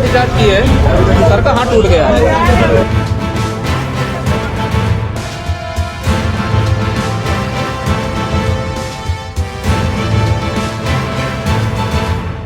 लाठीचार्ज की है, सर का हाथ टूट गया है।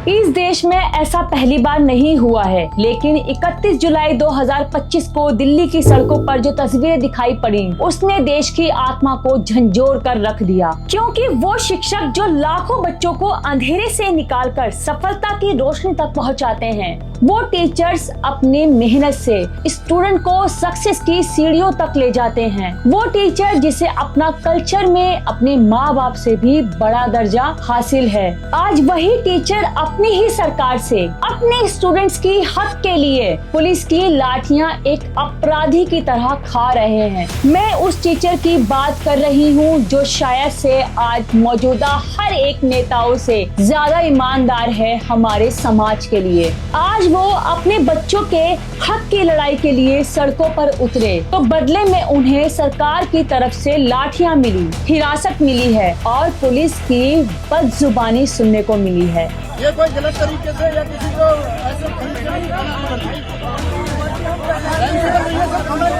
इस देश में ऐसा पहली बार नहीं हुआ है, लेकिन 31 जुलाई 2025 को दिल्ली की सड़कों पर जो तस्वीरें दिखाई पड़ी उसने देश की आत्मा को झंझोर कर रख दिया, क्योंकि वो शिक्षक जो लाखों बच्चों को अंधेरे से निकालकर सफलता की रोशनी तक पहुंचाते हैं, वो टीचर्स अपनी मेहनत से स्टूडेंट को सक्सेस की सीढ़ियों तक ले जाते हैं। वो टीचर जिसे अपना कल्चर में अपने माँ बाप से भी बड़ा दर्जा हासिल है, आज वही टीचर अपनी ही सरकार से अपने स्टूडेंट्स की हक के लिए पुलिस की लाठियां एक अपराधी की तरह खा रहे हैं। मैं उस टीचर की बात कर रही हूँ जो शायद से आज मौजूदा हर एक नेताओं से ज्यादा ईमानदार है हमारे समाज के लिए। आज वो अपने बच्चों के हक की लड़ाई के लिए सड़कों पर उतरे, तो बदले में उन्हें सरकार की तरफ से लाठियां मिली, हिरासत मिली है और पुलिस की बदजुबानी सुनने को मिली है। ये कोई गलत तरीके से या किसी को ऐसे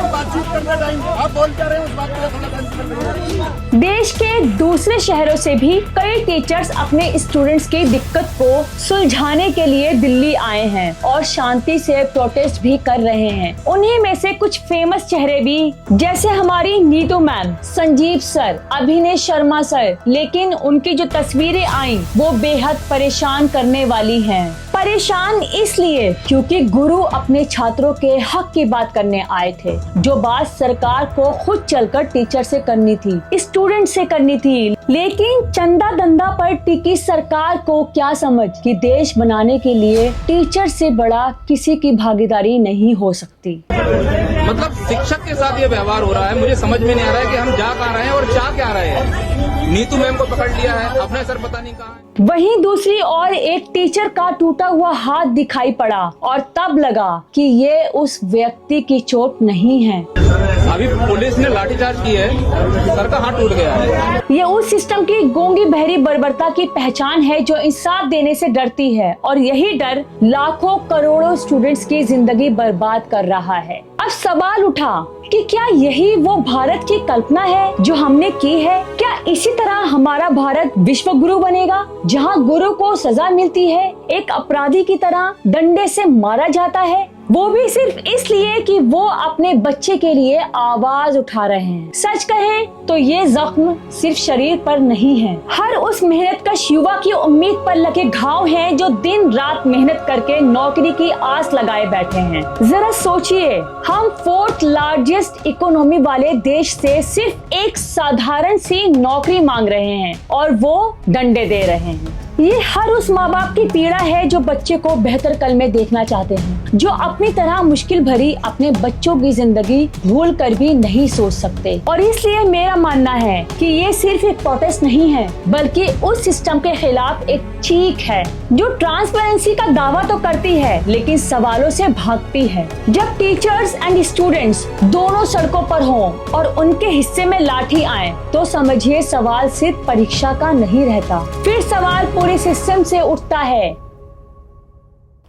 बातचीत करना टाइम आप बोल क्या रहे हैं उस बात को थोड़ा। देश के दूसरे शहरों से भी कई टीचर्स अपने स्टूडेंट्स की दिक्कत को सुलझाने के लिए दिल्ली आए हैं और शांति से प्रोटेस्ट भी कर रहे हैं। उन्हीं में से कुछ फेमस चेहरे भी, जैसे हमारी नीतू मैम, संजीव सर, अभिनय शर्मा सर, लेकिन उनकी जो तस्वीरें आई वो बेहद परेशान करने वाली हैं। परेशान इसलिए क्योंकि गुरु अपने छात्रों के हक की बात करने आए थे, जो बात सरकार को खुद चलकर टीचर से करनी थी, स्टूडेंट से करनी थी। लेकिन चंदा दंदा पर टिकी सरकार को क्या समझ कि देश बनाने के लिए टीचर से बड़ा किसी की भागीदारी नहीं हो सकती। मतलब शिक्षक के साथ ये व्यवहार हो रहा है, मुझे समझ में नहीं आ रहा है कि हम जा कहाँ रहे हैं और चाह क्या रहे हैं। नीतू मैम को पकड़ लिया है, अपने सर पता नहीं कहाँ। वहीं दूसरी ओर एक टीचर का टूटा हुआ हाथ दिखाई पड़ा और तब लगा कि ये उस व्यक्ति की चोट नहीं है। अभी पुलिस ने लाठीचार्ज की है, सर का हाथ टूट गया है। ये उस सिस्टम की गूंगी बहरी बर्बरता की पहचान है जो इंसाफ देने से डरती है, और यही डर लाखों करोड़ों स्टूडेंट्स की जिंदगी बर्बाद कर रहा है। अब सवाल उठा कि क्या यही वो भारत की कल्पना है जो हमने की है? क्या इसी तरह हमारा भारत विश्व गुरु बनेगा, जहां गुरु को सजा मिलती है, एक अपराधी की तरह डंडे से मारा जाता है, वो भी सिर्फ इसलिए कि वो अपने बच्चे के लिए आवाज उठा रहे हैं? सच कहें तो ये जख्म सिर्फ शरीर पर नहीं है, हर उस मेहनतकश युवा की उम्मीद पर लगे घाव हैं जो दिन रात मेहनत करके नौकरी की आस लगाए बैठे हैं। जरा सोचिए, हम 4th लार्जेस्ट इकोनॉमी वाले देश से सिर्फ एक साधारण सी नौकरी मांग रहे हैं और वो डंडे दे रहे हैं। ये हर उस माँ बाप की पीड़ा है जो बच्चे को बेहतर कल में देखना चाहते हैं, जो अपनी तरह मुश्किल भरी अपने बच्चों की जिंदगी भूल कर भी नहीं सोच सकते। और इसलिए मेरा मानना है कि ये सिर्फ एक प्रोटेस्ट नहीं है, बल्कि उस सिस्टम के खिलाफ एक चीख है जो ट्रांसपेरेंसी का दावा तो करती है लेकिन सवालों से भागती है। जब टीचर्स एंड स्टूडेंट्स दोनों सड़कों पर हों और उनके हिस्से में लाठी आए, तो समझिए सवाल सिर्फ परीक्षा का नहीं रहता, फिर सवाल पूरे सिस्टम से उठता है।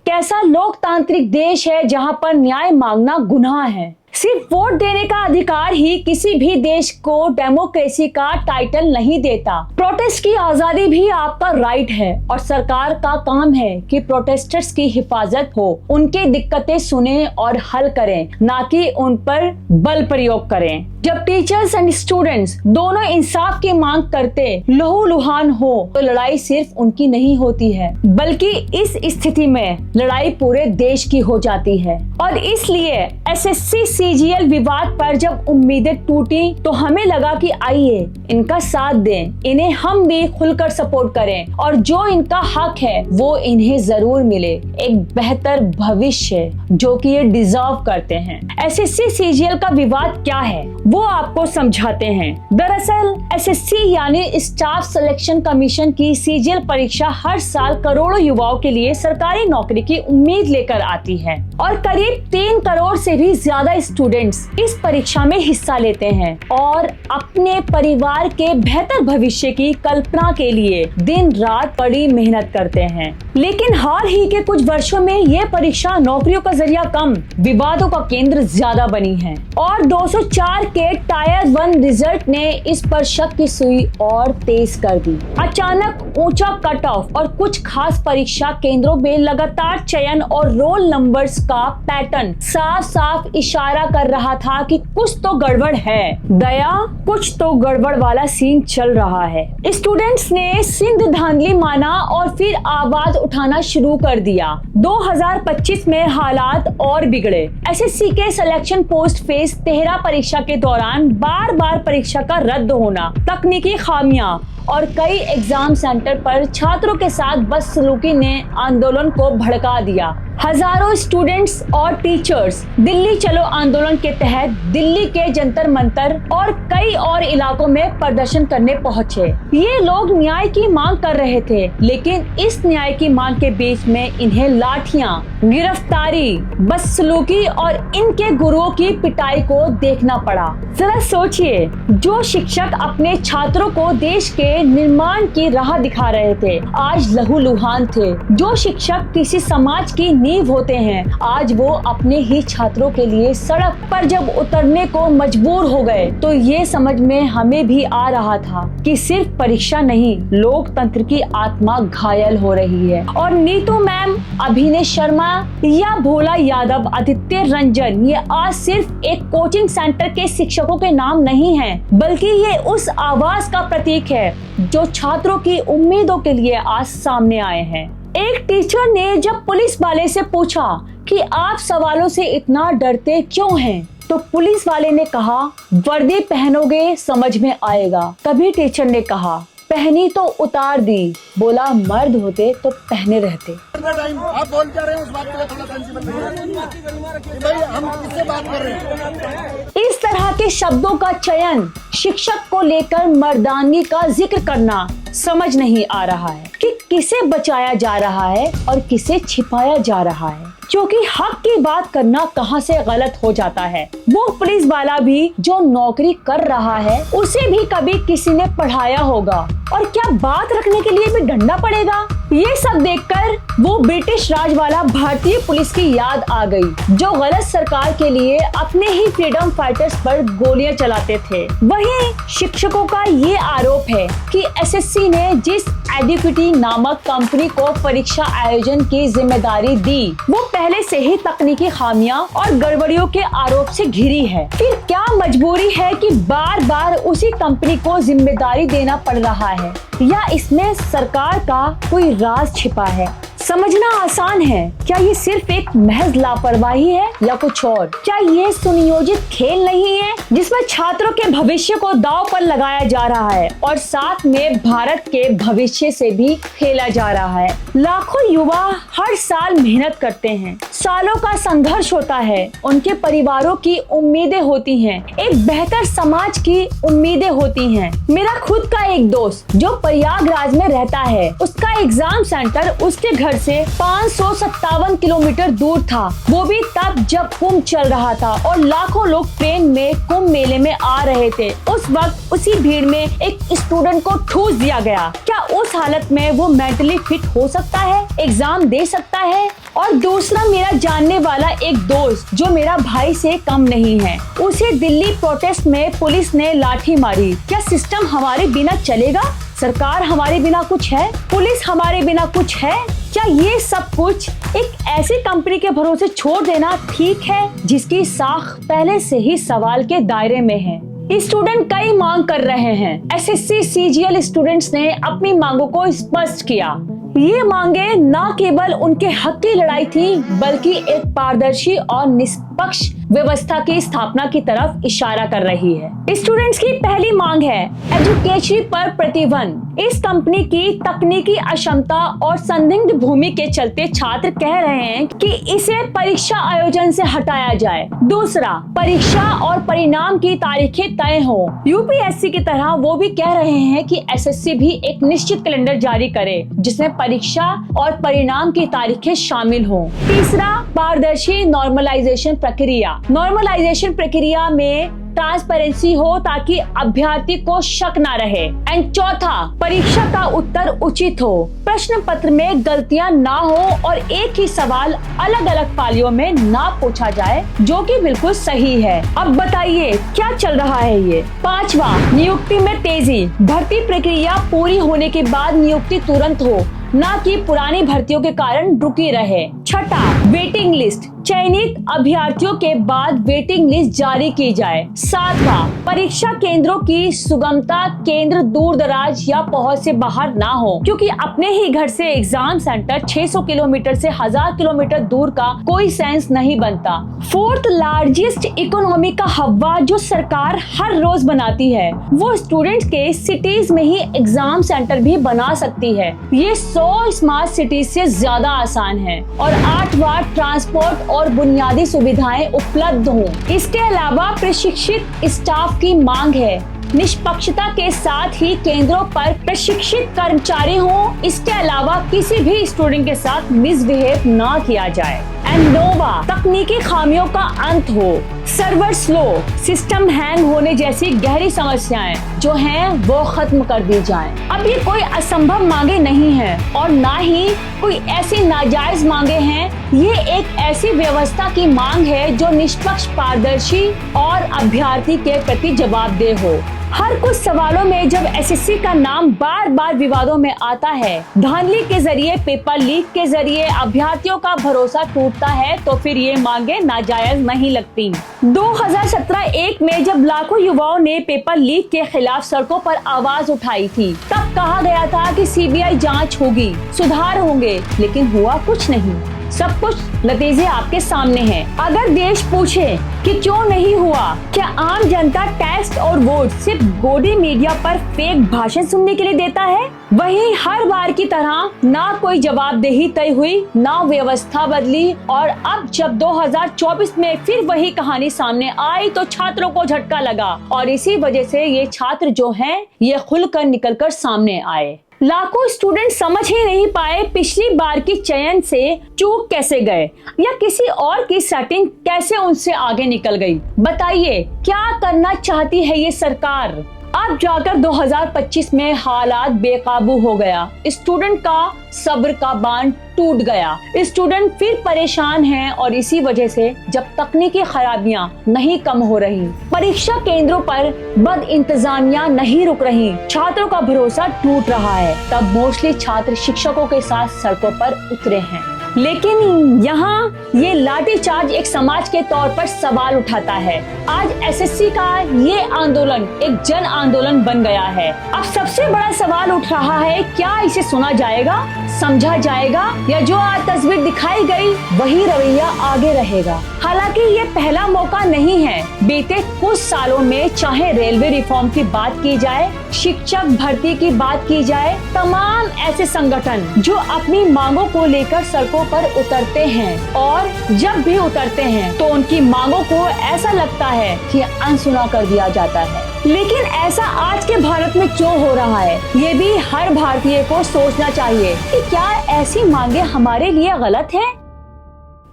कैसा लोकतांत्रिक देश है जहां पर न्याय मांगना गुनाह है? सिर्फ वोट देने का अधिकार ही किसी भी देश को डेमोक्रेसी का टाइटल नहीं देता। प्रोटेस्ट की आजादी भी आपका राइट है और सरकार का काम है कि प्रोटेस्टर्स की हिफाजत हो, उनके दिक्कतें सुने और हल करें, ना कि उन पर बल प्रयोग करें। जब टीचर्स एंड स्टूडेंट्स दोनों इंसाफ की मांग करते लहूलुहान हो, तो लड़ाई सिर्फ उनकी नहीं होती है, बल्कि इस स्थिति में लड़ाई पूरे देश की हो जाती है। और इसलिए एसएससी सीजीएल विवाद पर जब उम्मीदें टूटी, तो हमें लगा कि आइए इनका साथ दें, इन्हें हम भी खुलकर सपोर्ट करें और जो इनका हक है वो इन्हें जरूर मिले, एक बेहतर भविष्य जो कि ये डिजर्व करते हैं। एसएससी सीजीएल का विवाद क्या है वो आपको समझाते हैं। दरअसल एसएससी यानी स्टाफ सिलेक्शन कमीशन की सीजीएल परीक्षा हर साल करोड़ों युवाओं के लिए सरकारी नौकरी की उम्मीद लेकर आती है और करीब 3 करोड़ से भी ज्यादा स्टूडेंट्स इस परीक्षा में हिस्सा लेते हैं और अपने परिवार के बेहतर भविष्य की कल्पना के लिए दिन रात कड़ी मेहनत करते हैं। लेकिन हाल ही के कुछ वर्षों में ये परीक्षा नौकरियों का जरिया कम, विवादों का केंद्र ज्यादा बनी है और 204 के टायर 1 रिजल्ट ने इस पर शक की सुई और तेज कर दी। अचानक ऊंचा कट ऑफ और कुछ खास परीक्षा केंद्रों में लगातार चयन और रोल नंबर्स का पैटर्न साफ साफ इशारा कर रहा था कि कुछ तो गड़बड़ है। दया, कुछ तो गड़बड़ वाला सीन चल रहा है। स्टूडेंट्स ने सिंध धांधली माना और फिर आवाज उठाना शुरू कर दिया। 2025 में हालात और बिगड़े। एसएससी के सिलेक्शन पोस्ट फेज 13 परीक्षा के दौरान बार बार परीक्षा का रद्द होना, तकनीकी खामियां और कई एग्जाम सेंटर पर छात्रों के साथ बदसलूकी ने आंदोलन को भड़का दिया। हजारों स्टूडेंट्स और टीचर्स दिल्ली चलो आंदोलन के तहत दिल्ली के जंतर मंतर और कई और इलाकों में प्रदर्शन करने पहुंचे। ये लोग न्याय की मांग कर रहे थे, लेकिन इस न्याय की मांग के बीच में इन्हें लाठियां, गिरफ्तारी, बदसलूकी और इनके गुरुओं की पिटाई को देखना पड़ा। जरा सोचिए, जो शिक्षक अपने छात्रों को देश के निर्माण की राह दिखा रहे थे, आज लहूलुहान थे। जो शिक्षक किसी समाज की नींव होते हैं, आज वो अपने ही छात्रों के लिए सड़क पर जब उतरने को मजबूर हो गए, तो ये समझ में हमें भी आ रहा था कि सिर्फ परीक्षा नहीं, लोकतंत्र की आत्मा घायल हो रही है। और नीतू मैम, अभिनय शर्मा या भोला यादव, आदित्य रंजन, ये आज सिर्फ एक कोचिंग सेंटर के शिक्षकों के नाम नहीं हैं, बल्कि ये उस आवाज का प्रतीक है जो छात्रों की उम्मीदों के लिए आज सामने आए हैं। एक टीचर ने जब पुलिस वाले से पूछा कि आप सवालों से इतना डरते क्यों हैं, तो पुलिस वाले ने कहा, वर्दी पहनोगे समझ में आएगा। तभी टीचर ने कहा, पहनी तो उतार दी। बोला, मर्द होते तो पहने रहते। टाइम आप बोल क्या रहे हैं, उस बात पे थोड़ा सेंसिबल रहिए। भाई हम किससे बात कर रहे हैं? इस तरह के शब्दों का चयन, शिक्षक को लेकर मर्दानगी का जिक्र करना समझ नहीं आ रहा है कि किसे बचाया जा रहा है और किसे छिपाया जा रहा है। क्योंकि हक की बात करना कहां से गलत हो जाता है। वो पुलिस वाला भी जो नौकरी कर रहा है, उसे भी कभी किसी ने पढ़ाया होगा, और क्या बात रखने के लिए भी डंडा पड़ेगा। ये सब देखकर वो ब्रिटिश राज वाला भारतीय पुलिस की याद आ गई, जो गलत सरकार के लिए अपने ही फ्रीडम फाइटर्स पर गोलियां चलाते थे। वहीं शिक्षकों का ये आरोप है कि एसएससी ने जिस एडिक्विटी नामक कंपनी को परीक्षा आयोजन की जिम्मेदारी दी, वो पहले से ही तकनीकी खामियां और गड़बड़ियों के आरोप से घिरी है। फिर क्या मजबूरी है कि बार बार उसी कंपनी को जिम्मेदारी देना पड़ रहा है, या इसमें सरकार का कोई राज छिपा है? समझना आसान है। क्या ये सिर्फ एक महज लापरवाही है या कुछ और? क्या ये सुनियोजित खेल नहीं है जिसमें छात्रों के भविष्य को दांव पर लगाया जा रहा है और साथ में भारत के भविष्य से भी खेला जा रहा है? लाखों युवा हर साल मेहनत करते हैं, सालों का संघर्ष होता है, उनके परिवारों की उम्मीदें होती हैं, एक बेहतर समाज की उम्मीदें होती हैं। मेरा खुद का एक दोस्त जो प्रयागराज में रहता है, उसका एग्जाम सेंटर उसके घर से 557 किलोमीटर दूर था, वो भी तब जब कुंभ चल रहा था और लाखों लोग ट्रेन में कुंभ मेले में आ रहे थे। उस वक्त उसी भीड़ में एक स्टूडेंट को ठूस दिया गया। क्या उस हालत में वो मेंटली फिट हो सकता है, एग्जाम दे सकता है? और दूसरा, मेरा जानने वाला एक दोस्त जो मेरा भाई से कम नहीं है, उसे दिल्ली प्रोटेस्ट में पुलिस ने लाठी मारी। क्या सिस्टम हमारे बिना चलेगा? सरकार हमारे बिना कुछ है? पुलिस हमारे बिना कुछ है? क्या ये सब कुछ एक ऐसी कंपनी के भरोसे छोड़ देना ठीक है जिसकी साख पहले से ही सवाल के दायरे में है? स्टूडेंट कई मांग कर रहे हैं। एसएससी सीजीएल स्टूडेंट्स ने अपनी मांगों को स्पष्ट किया। ये मांगे न केवल उनके हक की लड़ाई थी, बल्कि एक पारदर्शी और निष्पक्ष व्यवस्था की स्थापना की तरफ इशारा कर रही है। स्टूडेंट्स की पहली मांग है एजुकेशन पर प्रतिबंध। इस कंपनी की तकनीकी अक्षमता और संदिग्ध भूमि के चलते छात्र कह रहे हैं कि इसे परीक्षा आयोजन से हटाया जाए। दूसरा, परीक्षा और परिणाम की तारीखें तय हो। यूपीएससी की तरह वो भी कह रहे हैं कि एसएससी भी एक निश्चित कैलेंडर जारी करे जिसमें परीक्षा और परिणाम की तारीखें शामिल हों। तीसरा, पारदर्शी नॉर्मलाइजेशन प्रक्रिया। नॉर्मलाइजेशन प्रक्रिया में ट्रांसपेरेंसी हो ताकि अभ्यर्थी को शक ना रहे। एंड चौथा, परीक्षा का उत्तर उचित हो, प्रश्न पत्र में गलतियां ना हो और एक ही सवाल अलग अलग पालियों में ना पूछा जाए, जो कि बिल्कुल सही है। अब बताइए क्या चल रहा है ये। पांचवा, नियुक्ति में तेजी, भर्ती प्रक्रिया पूरी होने के बाद नियुक्ति तुरंत हो, ना कि पुरानी भर्तियों के कारण रुकी रहे। छठा, वेटिंग लिस्ट, चयनित अभ्यर्थियों के बाद वेटिंग लिस्ट जारी की जाए। सातवां, परीक्षा केंद्रों की सुगमता, केंद्र दूर दराज या पहुंच से बाहर ना हो, क्योंकि अपने ही घर से एग्जाम सेंटर 600 किलोमीटर से 1000 किलोमीटर दूर का कोई सेंस नहीं बनता। फोर्थ लार्जेस्ट इकोनॉमी का हवा जो सरकार हर रोज बनाती है, वो स्टूडेंट्स के सिटीज में ही एग्जाम सेंटर भी बना सकती है। ये 100 स्मार्ट सिटीज से ज्यादा आसान है। और आठवां, ट्रांसपोर्ट और बुनियादी सुविधाएं उपलब्ध हों। इसके अलावा प्रशिक्षित स्टाफ की मांग है। निष्पक्षता के साथ ही केंद्रों पर प्रशिक्षित कर्मचारी हों। इसके अलावा किसी भी स्टूडेंट के साथ मिसबिहेव ना किया जाए। एंड नोवा, तकनीकी खामियों का अंत हो। सर्वर स्लो, सिस्टम हैंग होने जैसी गहरी समस्याएं जो हैं वो खत्म कर दी जाएं। अब ये कोई असंभव मांगे नहीं है और ना ही कोई ऐसी नाजायज मांगे हैं। ये एक ऐसी व्यवस्था की मांग है जो निष्पक्ष, पारदर्शी और अभ्यर्थी के प्रति जवाबदेह हो। हर कुछ सवालों में जब एसएससी का नाम बार बार विवादों में आता है, धांधली के जरिए, पेपर लीक के जरिए अभ्यर्थियों का भरोसा टूटता है, तो फिर ये मांगे नाजायज नहीं लगती। 2017-1 में जब लाखों युवाओं ने पेपर लीक के खिलाफ सड़कों पर आवाज उठाई थी, तब कहा गया था कि सीबीआई जांच होगी, सुधार होंगे, लेकिन हुआ कुछ नहीं। सब कुछ नतीजे आपके सामने हैं। अगर देश पूछे कि क्यों नहीं हुआ, क्या आम जनता टेक्स्ट और वोट सिर्फ गोदी मीडिया पर फेक भाषण सुनने के लिए देता है? वहीं हर बार की तरह ना कोई जवाबदेही तय हुई, ना व्यवस्था बदली, और अब जब 2024 में फिर वही कहानी सामने आई तो छात्रों को झटका लगा और इसी वजह से ये छात्र जो हैं ये खुलकर निकलकर सामने आए। लाखों स्टूडेंट समझ ही नहीं पाए पिछली बार की चयन से चूक कैसे गए या किसी और की सेटिंग कैसे उनसे आगे निकल गई। बताइए क्या करना चाहती है ये सरकार? अब जाकर 2025 में हालात बेकाबू हो गया। स्टूडेंट का सब्र का बांध टूट गया। स्टूडेंट फिर परेशान हैं और इसी वजह से जब तकनीकी खराबियां नहीं कम हो रही, परीक्षा केंद्रों पर बद इंतजामिया नहीं रुक रही, छात्रों का भरोसा टूट रहा है, तब मोस्टली छात्र शिक्षकों के साथ सड़कों पर उतरे हैं। लेकिन यहाँ ये लाठीचार्ज एक समाज के तौर पर सवाल उठाता है। आज एसएससी का ये आंदोलन एक जन आंदोलन बन गया है। अब सबसे बड़ा सवाल उठ रहा है, क्या इसे सुना जाएगा, समझा जाएगा, या जो आज तस्वीर दिखाई गई वही रवैया आगे रहेगा? हालांकि ये पहला मौका नहीं है। बीते कुछ सालों में चाहे रेलवे रिफॉर्म की बात की जाए, शिक्षक भर्ती की बात की जाए, तमाम ऐसे संगठन जो अपनी मांगों को लेकर सड़कों पर उतरते हैं और जब भी उतरते हैं तो उनकी मांगों को ऐसा लगता है कि अनसुना कर दिया जाता है। लेकिन ऐसा आज के भारत में क्यों हो रहा है, ये भी हर भारतीय को सोचना चाहिए कि क्या ऐसी मांगे हमारे लिए गलत है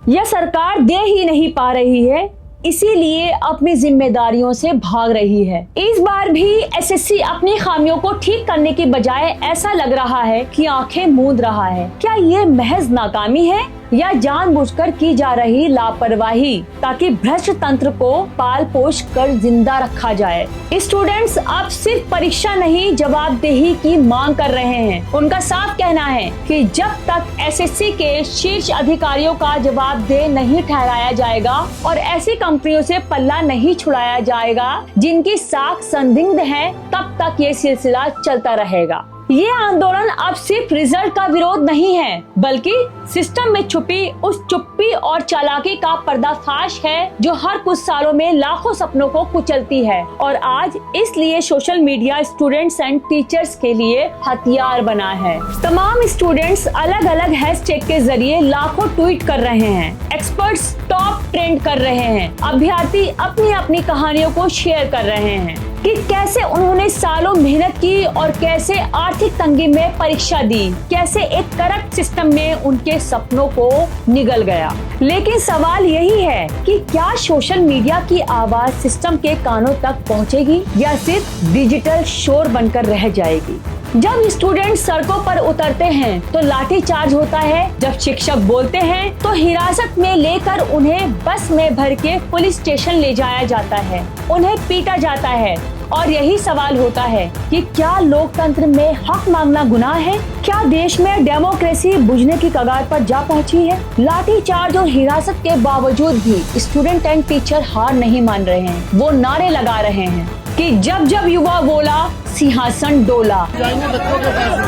या सरकार दे ही नहीं पा रही है, इसीलिए अपनी जिम्मेदारियों से भाग रही है। इस बार भी एसएससी अपनी खामियों को ठीक करने की बजाय ऐसा लग रहा है कि आंखें मूंद रहा है। क्या ये महज नाकामी है या जानबूझकर की जा रही लापरवाही ताकि भ्रष्ट तंत्र को पाल पोष कर जिंदा रखा जाए? स्टूडेंट्स अब सिर्फ परीक्षा नहीं जवाबदेही की मांग कर रहे हैं। उनका साफ कहना है कि जब तक एसएससी के शीर्ष अधिकारियों का जवाबदेह नहीं ठहराया जाएगा और ऐसी कंपनियों से पल्ला नहीं छुड़ाया जाएगा जिनकी साख संदिग्ध है, तब तक ये सिलसिला चलता रहेगा। ये आंदोलन अब सिर्फ रिजल्ट का विरोध नहीं है, बल्कि सिस्टम में छुपी उस चुप्पी और चालाकी का पर्दाफाश है जो हर कुछ सालों में लाखों सपनों को कुचलती है और आज इसलिए social media students and teachers के लिए हथियार बना है। तमाम स्टूडेंट्स अलग अलग हैशटैग के जरिए लाखों ट्वीट कर रहे हैं, एक्सपर्ट्स टॉप ट्रेंड कर रहे हैं, अभ्यर्थी अपनी अपनी कहानियों को शेयर कर रहे हैं। कि कैसे उन्होंने सालों मेहनत की और कैसे आर्थिक तंगी में परीक्षा दी, कैसे एक करप्ट सिस्टम में उनके सपनों को निगल गया। लेकिन सवाल यही है कि क्या सोशल मीडिया की आवाज सिस्टम के कानों तक पहुंचेगी या सिर्फ डिजिटल शोर बनकर रह जाएगी। जब स्टूडेंट सड़कों पर उतरते हैं तो लाठीचार्ज होता है, जब शिक्षक बोलते हैं तो हिरासत में लेकर उन्हें बस में भर के पुलिस स्टेशन ले जाया जाता है, उन्हें पीटा जाता है। और यही सवाल होता है कि क्या लोकतंत्र में हक मांगना गुनाह है? क्या देश में डेमोक्रेसी बुझने की कगार पर जा पहुंची है? लाठीचार्ज और हिरासत के बावजूद भी स्टूडेंट एंड टीचर हार नहीं मान रहे हैं। वो नारे लगा रहे हैं कि जब जब युवा बोला सिंहासन डोला। जाएंगे बच्चों के पास में,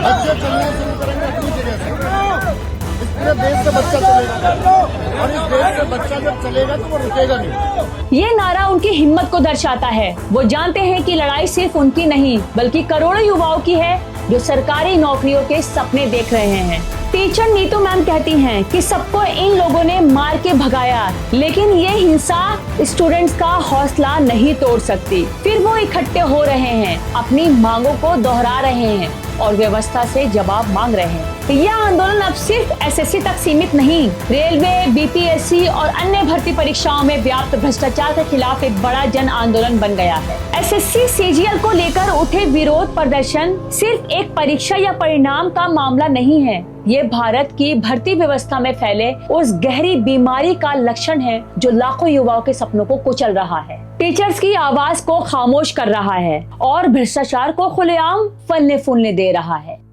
बच्चे चलना शुरू करेंगे अपनी जगह से। इस पूरे देश से बच्चा चलेगा और इस देश से बच्चा जब चलेगा तो वो रुकेगा नहीं। ये नारा उनकी हिम्मत को दर्शाता है। वो जानते हैं कि लड़ाई सिर्फ उनकी नहीं बल्कि करोड़ों युवाओं की है जो सरकारी नौकरियों के सपने देख रहे हैं। टीचर नीतू मैम कहती हैं कि सबको इन लोगों ने मार के भगाया, लेकिन ये हिंसा स्टूडेंट्स का हौसला नहीं तोड़ सकती। फिर वो इकट्ठे हो रहे हैं, अपनी मांगों को दोहरा रहे हैं और व्यवस्था से जवाब मांग रहे हैं। यह आंदोलन अब सिर्फ एसएससी तक सीमित नहीं, रेलवे, बीपीएससी और अन्य भर्ती परीक्षाओं में व्याप्त भ्रष्टाचार के खिलाफ एक बड़ा जन आंदोलन बन गया है। एसएससी सीजीएल को लेकर उठे विरोध प्रदर्शन सिर्फ एक परीक्षा या परिणाम का मामला नहीं है, ये भारत की भर्ती व्यवस्था में फैले उस गहरी बीमारी का लक्षण है जो लाखों युवाओं के सपनों को कुचल रहा है, टीचर्स की आवाज को खामोश कर रहा है और भ्रष्टाचार को खुलेआम फलने फूलने दे रहा है।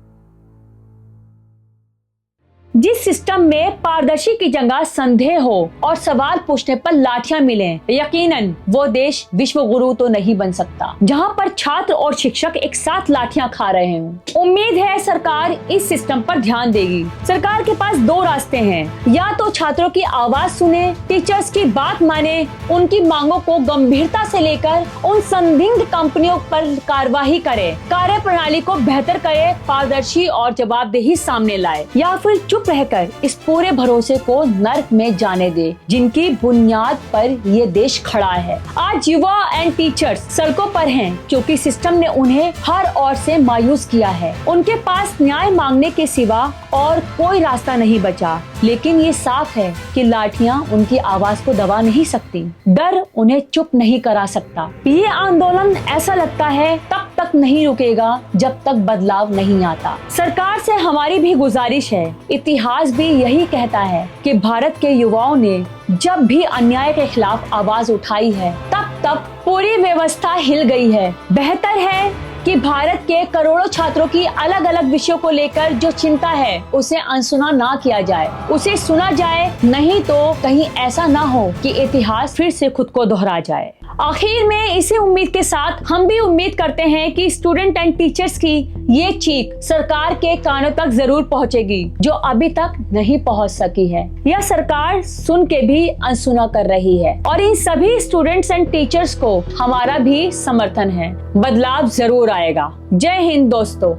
जिस सिस्टम में पारदर्शी की जगह संदेह हो और सवाल पूछने पर लाठियां मिलें, यकीनन वो देश विश्व गुरु तो नहीं बन सकता जहां पर छात्र और शिक्षक एक साथ लाठियां खा रहे हों। उम्मीद है सरकार इस सिस्टम पर ध्यान देगी। सरकार के पास दो रास्ते हैं, या तो छात्रों की आवाज सुने, टीचर्स की बात माने, उनकी मांगों को गंभीरता से लेकर उन संदिग्ध कंपनियों पर कार्रवाई करे, कार्य प्रणाली को बेहतर करे, पारदर्शी और जवाबदेही सामने लाए, या फिर चुप रहकर इस पूरे भरोसे को नर्क में जाने दे जिनकी बुनियाद पर ये देश खड़ा है। आज युवा एंड टीचर्स सड़कों पर हैं क्योंकि सिस्टम ने उन्हें हर ओर से मायूस किया है। उनके पास न्याय मांगने के सिवा और कोई रास्ता नहीं बचा। लेकिन ये साफ है कि लाठियां उनकी आवाज को दबा नहीं सकती, डर उन्हें चुप नहीं करा सकता। ये आंदोलन ऐसा लगता है तब तक नहीं रुकेगा जब तक बदलाव नहीं आता। सरकार से हमारी भी गुजारिश है, इतिहास भी यही कहता है कि भारत के युवाओं ने जब भी अन्याय के खिलाफ आवाज उठाई है तब पूरी व्यवस्था हिल गई है। बेहतर है कि भारत के करोड़ों छात्रों की अलग अलग विषयों को लेकर जो चिंता है उसे अनसुना ना किया जाए, उसे सुना जाए, नहीं तो कहीं ऐसा ना हो कि इतिहास फिर से खुद को दोहरा जाए। आखिर में इसी उम्मीद के साथ हम भी उम्मीद करते हैं कि स्टूडेंट एंड टीचर्स की ये चीख सरकार के कानों तक जरूर पहुंचेगी जो अभी तक नहीं पहुंच सकी है। यह सरकार सुन के भी अनसुना कर रही है और इन सभी स्टूडेंट्स एंड टीचर्स को हमारा भी समर्थन है। बदलाव जरूर आएगा। जय हिंद दोस्तों।